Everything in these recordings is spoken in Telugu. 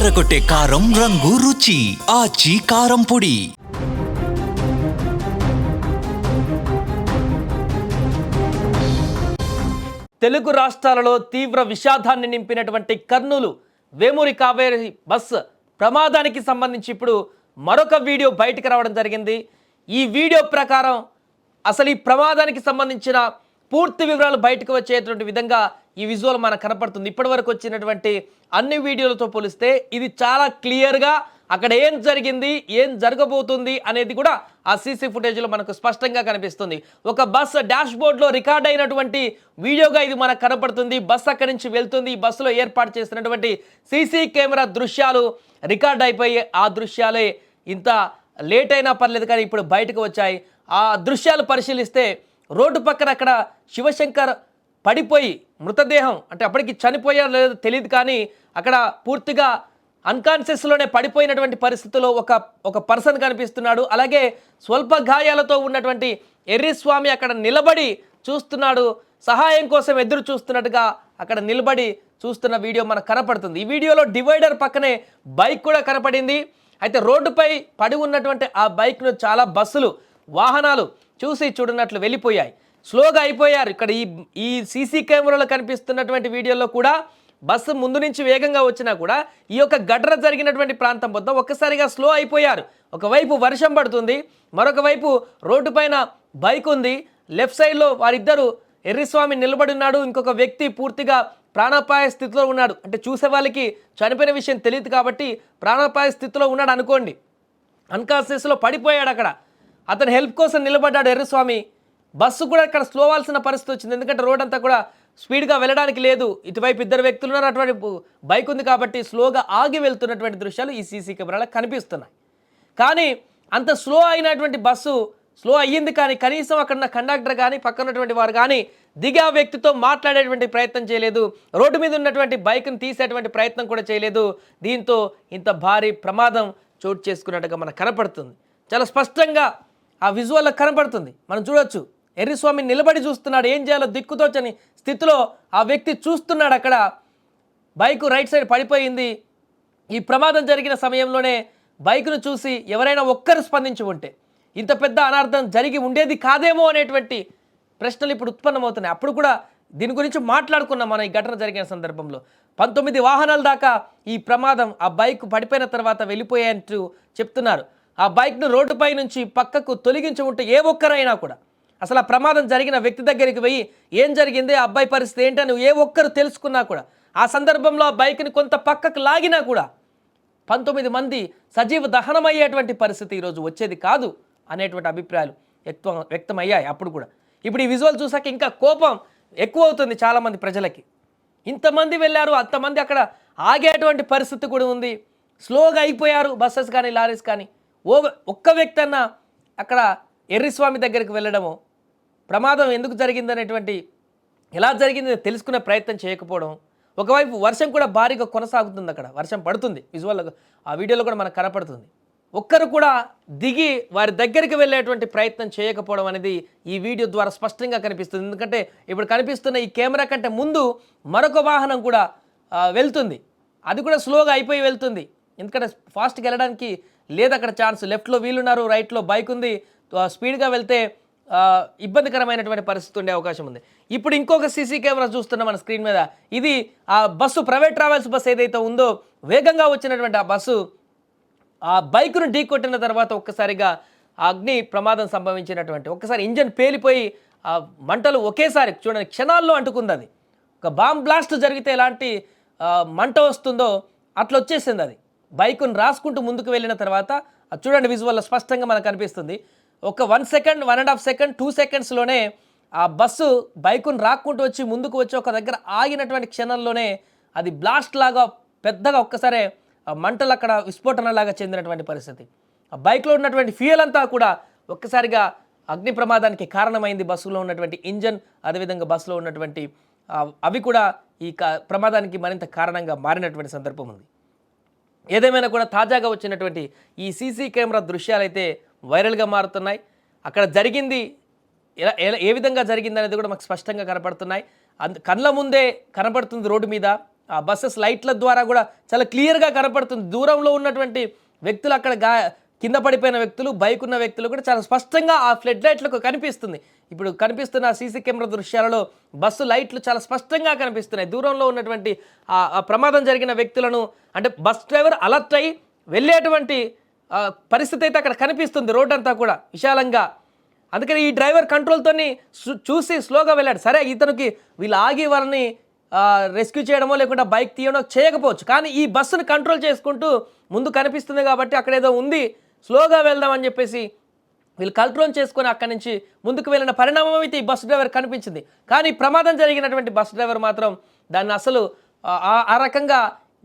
అదరగొట్టే కారం రంగు రుచి ఆచి కారం పొడి. తెలుగు రాష్ట్రాలలో తీవ్ర విషాదాన్ని నింపినటువంటి కర్నూలు వేమూరి కావేరి బస్ ప్రమాదానికి సంబంధించి ఇప్పుడు మరొక వీడియో బయటకు రావడం జరిగింది. ఈ వీడియో ప్రకారం అసలు ఈ ప్రమాదానికి సంబంధించిన పూర్తి వివరాలు బయటకు వచ్చేటువంటి విధంగా ఈ విజువల్ మనకు కనపడుతుంది. ఇప్పటివరకు వచ్చినటువంటి అన్ని వీడియోలతో పోలిస్తే ఇది చాలా క్లియర్గా అక్కడ ఏం జరిగింది, ఏం జరగబోతుంది అనేది కూడా ఆ సీసీ ఫుటేజ్లో మనకు స్పష్టంగా కనిపిస్తుంది. ఒక బస్ డాష్ బోర్డ్లో రికార్డ్ అయినటువంటి వీడియోగా ఇది మనకు కనపడుతుంది. బస్ అక్కడి నుంచి వెళ్తుంది. ఈ బస్సులో ఏర్పాటు చేసినటువంటి సీసీ కెమెరా దృశ్యాలు రికార్డ్ అయిపోయి ఆ దృశ్యాలే ఇంత లేట్ అయినా పర్లేదు కానీ ఇప్పుడు బయటకు వచ్చాయి. ఆ దృశ్యాలు పరిశీలిస్తే రోడ్డు పక్కన అక్కడ శివశంకర్ పడిపోయి మృతదేహం అంటే అప్పటికి చనిపోయారో లేదో తెలియదు కానీ అక్కడ పూర్తిగా అన్కాన్షియస్లోనే పడిపోయినటువంటి పరిస్థితిలో ఒక పర్సన్ కనిపిస్తున్నాడు. అలాగే స్వల్ప గాయాలతో ఉన్నటువంటి ఎర్రిస్వామి అక్కడ నిలబడి చూస్తున్నాడు. సహాయం కోసం ఎదురు చూస్తున్నట్టుగా అక్కడ నిలబడి చూస్తున్న వీడియో మనకు కనపడుతుంది. ఈ వీడియోలో డివైడర్ పక్కనే బైక్ కూడా కనపడింది. అయితే రోడ్డుపై పడి ఉన్నటువంటి ఆ బైక్ను చాలా బస్సులు వాహనాలు చూసి చూడనట్లు వెళ్ళిపోయాయి, స్లోగా అయిపోయారు. ఇక్కడ ఈ సీసీ కెమెరాలో కనిపిస్తున్నటువంటి వీడియోలో కూడా బస్సు ముందు నుంచి వేగంగా వచ్చినా కూడా ఈ యొక్క ఘటన జరిగినటువంటి ప్రాంతం వద్ద ఒక్కసారిగా స్లో అయిపోయారు. ఒకవైపు వర్షం పడుతుంది, మరొక వైపు రోడ్డు పైన బైక్ ఉంది. లెఫ్ట్ సైడ్లో వారిద్దరు ఎర్రిస్వామి నిలబడి ఉన్నాడు, ఇంకొక వ్యక్తి పూర్తిగా ప్రాణాపాయ స్థితిలో ఉన్నాడు. అంటే చూసే వాళ్ళకి చనిపోయిన విషయం తెలియదు కాబట్టి ప్రాణాపాయ స్థితిలో ఉన్నాడు అనుకోండి. అన్కాన్షియస్లో పడిపోయాడు. అక్కడ అతను హెల్ప్ కోసం నిలబడ్డాడు ఎర్రిస్వామి. బస్సు కూడా ఇక్కడ స్లో అవ్వాల్సిన పరిస్థితి వచ్చింది, ఎందుకంటే రోడ్ అంతా కూడా స్పీడ్గా వెళ్ళడానికి లేదు. ఇటువైపు ఇద్దరు వ్యక్తులు ఉన్నారు, అటువంటి బైక్ ఉంది కాబట్టి స్లోగా ఆగి వెళ్తున్నటువంటి దృశ్యాలు ఈ సీసీ కెమెరాలో కనిపిస్తున్నాయి. కానీ అంత స్లో అయినటువంటి బస్సు స్లో అయ్యింది కానీ కనీసం అక్కడ ఉన్న కండక్టర్ కానీ పక్కన ఉన్నటువంటి వారు కానీ దిగి ఆ వ్యక్తితో మాట్లాడేటువంటి ప్రయత్నం చేయలేదు. రోడ్డు మీద ఉన్నటువంటి బైక్ను తీసేటువంటి ప్రయత్నం కూడా చేయలేదు. దీంతో ఇంత భారీ ప్రమాదం చోటు చేసుకున్నట్టుగా మనకు కనపడుతుంది. చాలా స్పష్టంగా ఆ విజువల్లో కనపడుతుంది. మనం చూడొచ్చు, ఎర్రిస్వామి నిలబడి చూస్తున్నాడు, ఏం చేయాలో దిక్కుతోచని స్థితిలో ఆ వ్యక్తి చూస్తున్నాడు. అక్కడ బైకు రైట్ సైడ్ పడిపోయింది. ఈ ప్రమాదం జరిగిన సమయంలోనే బైకును చూసి ఎవరైనా ఒక్కరు స్పందించి ఉంటే ఇంత పెద్ద అనార్థం జరిగి ఉండేది కాదేమో అనేటువంటి ప్రశ్నలు ఇప్పుడు ఉత్పన్నమవుతున్నాయి. అప్పుడు కూడా దీని గురించి మాట్లాడుకున్నాం మనం ఈ ఘటన జరిగిన సందర్భంలో. 19 వాహనాల దాకా ఈ ప్రమాదం ఆ బైక్ పడిపోయిన తర్వాత వెళ్ళిపోయాయంటూ చెప్తున్నారు. ఆ బైక్ను రోడ్డుపై నుంచి పక్కకు తొలగించి ఉంటే ఏ ఒక్కరైనా కూడా అసలు ఆ ప్రమాదం జరిగిన వ్యక్తి దగ్గరికి పోయి ఏం జరిగింది, ఆ అబ్బాయి పరిస్థితి ఏంటని ఏ ఒక్కరు తెలుసుకున్నా కూడా ఆ సందర్భంలో ఆ బైక్ని కొంత పక్కకు లాగినా కూడా 19 మంది సజీవ దహనమయ్యేటువంటి పరిస్థితి ఈరోజు వచ్చేది కాదు అనేటువంటి అభిప్రాయాలు వ్యక్తమయ్యాయి అప్పుడు కూడా. ఇప్పుడు ఈ విజువల్ చూసాక ఇంకా కోపం ఎక్కువ అవుతుంది చాలామంది ప్రజలకి. ఇంతమంది వెళ్ళారు, అంతమంది అక్కడ ఆగేటువంటి పరిస్థితి కూడా ఉంది. స్లోగా అయిపోయారు బస్సెస్ కానీ లారీస్ కానీ. ఒక్క వ్యక్తి అన్న అక్కడ ఎర్రిస్వామి దగ్గరికి వెళ్ళడము, ప్రమాదం ఎందుకు జరిగిందనేటువంటి ఎలా జరిగింది తెలుసుకునే ప్రయత్నం చేయకపోవడం. ఒకవైపు వర్షం కూడా భారీగా కొనసాగుతుంది, అక్కడ వర్షం పడుతుంది. విజువల్ ఆ వీడియోలో కూడా మనకు కనపడుతుంది. ఒక్కరు కూడా దిగి వారి దగ్గరికి వెళ్ళేటువంటి ప్రయత్నం చేయకపోవడం అనేది ఈ వీడియో ద్వారా స్పష్టంగా కనిపిస్తుంది. ఎందుకంటే ఇప్పుడు కనిపిస్తున్న ఈ కెమెరా కంటే ముందు మరొక వాహనం కూడా వెళ్తుంది, అది కూడా స్లోగా అయిపోయి వెళ్తుంది. ఎందుకంటే ఫాస్ట్గా వెళ్ళడానికి లేదు అక్కడ ఛాన్స్. లెఫ్ట్లో వీలున్నారు, రైట్లో బైక్ ఉంది. స్పీడ్గా వెళ్తే ఇబ్బందికరమైనటువంటి పరిస్థితి ఉండే అవకాశం ఉంది. ఇప్పుడు ఇంకొక సీసీ కెమెరా చూస్తున్నాం మన స్క్రీన్ మీద. ఇది ఆ బస్సు, ప్రైవేట్ ట్రావెల్స్ బస్సు ఏదైతే ఉందో వేగంగా వచ్చినటువంటి ఆ బస్సు ఆ బైకును ఢీకొట్టిన తర్వాత ఒక్కసారిగా అగ్ని ప్రమాదం సంభవించినటువంటి, ఒక్కసారి ఇంజన్ పేలిపోయి ఆ మంటలు ఒకేసారి చూడండి క్షణాల్లో అంటుకుంది. అది ఒక బాంబ్ బ్లాస్ట్ జరిగితే ఎలాంటి మంట వస్తుందో అట్లా వచ్చేసింది. అది బైకును రాసుకుంటూ ముందుకు వెళ్ళిన తర్వాత చూడండి విజువల్లో స్పష్టంగా మనకు కనిపిస్తుంది. ఒక 1 సెకండ్, 1.5 సెకండ్, 2 సెకండ్స్లోనే ఆ బస్సు బైకును రాక్కుంటూ వచ్చి ముందుకు వచ్చి ఒక దగ్గర ఆగినటువంటి క్షణంలోనే అది బ్లాస్ట్ లాగా పెద్దగా ఒక్కసారే మంటలు అక్కడ విస్ఫోటనలాగా చెందినటువంటి పరిస్థితి. ఆ బైక్లో ఉన్నటువంటి ఫ్యూయల్ అంతా కూడా ఒక్కసారిగా అగ్ని ప్రమాదానికి కారణమైంది. బస్సులో ఉన్నటువంటి ఇంజన్, అదేవిధంగా బస్సులో ఉన్నటువంటి అవి కూడా ఈ ప్రమాదానికి మరింత కారణంగా మారినటువంటి సందర్భం ఉంది. ఏదేమైనా కూడా తాజాగా వచ్చినటువంటి ఈ సీసీ కెమెరా దృశ్యాలు అయితే వైరల్గా మారుతున్నాయి. అక్కడ జరిగింది ఏ విధంగా జరిగింది అనేది కూడా మాకు స్పష్టంగా కనపడుతున్నాయి. కళ్ళ ముందే కనపడుతుంది రోడ్డు మీద. ఆ బస్సెస్ లైట్ల ద్వారా కూడా చాలా క్లియర్గా కనపడుతుంది. దూరంలో ఉన్నటువంటి వ్యక్తులు అక్కడ కింద పడిపోయిన వ్యక్తులు, బైక్ ఉన్న వ్యక్తులు కూడా చాలా స్పష్టంగా ఆ ఫ్లడ్ లైట్లకు కనిపిస్తుంది. ఇప్పుడు కనిపిస్తున్న సీసీ కెమెరా దృశ్యాలలో బస్సు లైట్లు చాలా స్పష్టంగా కనిపిస్తున్నాయి. దూరంలో ఉన్నటువంటి ఆ ప్రమాదం జరిగిన వ్యక్తులను అంటే బస్ డ్రైవర్ అలర్ట్ అయ్యి వెళ్ళేటువంటి పరిస్థితి అయితే అక్కడ కనిపిస్తుంది. రోడ్ అంతా కూడా విశాలంగా. అందుకని ఈ డ్రైవర్ కంట్రోల్తోని చూసి స్లోగా వెళ్ళాడు. సరే ఇతనికి వీళ్ళు ఆగి వాళ్ళని రెస్క్యూ చేయడమో లేకుండా బైక్ తీయడమో చేయకపోవచ్చు, కానీ ఈ బస్సును కంట్రోల్ చేసుకుంటూ ముందు కనిపిస్తుంది కాబట్టి అక్కడ ఏదో ఉంది, స్లోగా వెళ్దామని చెప్పేసి వీళ్ళు కంట్రోల్ చేసుకొని అక్కడి నుంచి ముందుకు వెళ్ళిన పరిణామం అయితే ఈ బస్సు డ్రైవర్ కనిపించింది. కానీ ప్రమాదం జరిగినటువంటి బస్సు డ్రైవర్ మాత్రం దాన్ని అసలు ఆ రకంగా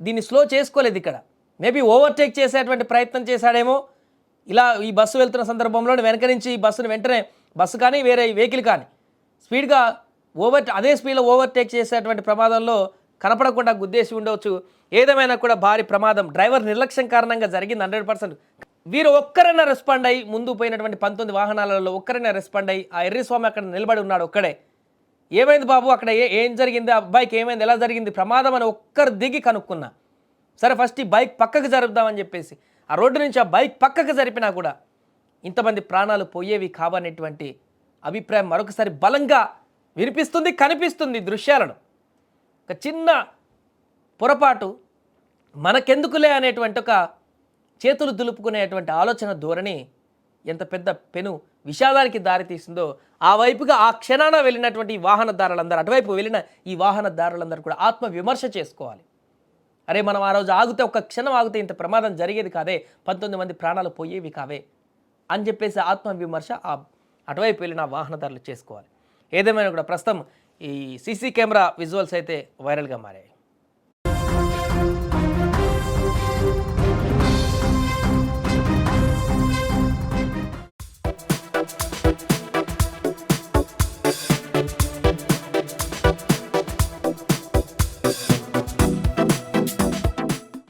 దీన్ని స్లో చేసుకోలేదు. ఇక్కడ మేబీ ఓవర్టేక్ చేసేటువంటి ప్రయత్నం చేశాడేమో. ఇలా ఈ బస్సు వెళ్తున్న సందర్భంలో వెనక నుంచి ఈ బస్సును వెంటనే బస్సు కానీ వేరే వెహికల్ కానీ స్పీడ్గా అదే స్పీడ్లో ఓవర్టేక్ చేసేటువంటి ప్రమాదంలో కనపడకుండా గుద్దేసి ఉండవచ్చు. ఏదేమైనా కూడా భారీ ప్రమాదం డ్రైవర్ నిర్లక్ష్యం కారణంగా జరిగింది 100%. వీరు ఒక్కరైనా రెస్పాండ్ అయ్యి ముందు పోయినటువంటి 19 వాహనాలలో ఒక్కరైనా రెస్పాండ్ అయ్యి ఆ ఎర్రిస్వామి అక్కడ నిలబడి ఉన్నాడు ఒక్కడే. ఏమైంది బాబు అక్కడ ఏం జరిగింది, ఆ అబ్బాయికి ఏమైంది, ఎలా జరిగింది ప్రమాదం అని ఒక్కరు దిగి కనుక్కున్నా. సరే ఫస్ట్ ఈ బైక్ పక్కకు జరుపుదామని చెప్పేసి ఆ రోడ్డు నుంచి ఆ బైక్ పక్కకు జరిపినా కూడా ఇంతమంది ప్రాణాలు పోయేవి కావనేటువంటి అభిప్రాయం మరొకసారి బలంగా వినిపిస్తుంది, కనిపిస్తుంది దృశ్యాలను. ఒక చిన్న పొరపాటు మనకెందుకులే అనేటువంటి ఒక చేతులు దులుపుకునేటువంటి ఆలోచన ధోరణి ఎంత పెద్ద పెను విషాదానికి దారితీస్తుందో ఆ వైపుగా ఆ క్షణాన వెళ్ళినటువంటి ఈ వాహనదారులందరూ, అటువైపు వెళ్ళిన ఈ వాహనదారులందరూ కూడా ఆత్మ విమర్శ చేసుకోవాలి. అరే మనం ఆ రోజు ఆగితే ఒక్క క్షణం ఆగితే ఇంత ప్రమాదం జరిగేది కాదే, 19 మంది ప్రాణాలు పోయేవి కావే అని చెప్పేసి ఆత్మ విమర్శ అటువైపు వెళ్ళిన వాహనదారులు చేసుకోవాలి. ఏదేమైనా కూడా ప్రస్తుతం ఈ సీసీ కెమెరా విజువల్స్ అయితే వైరల్గా మారాయి.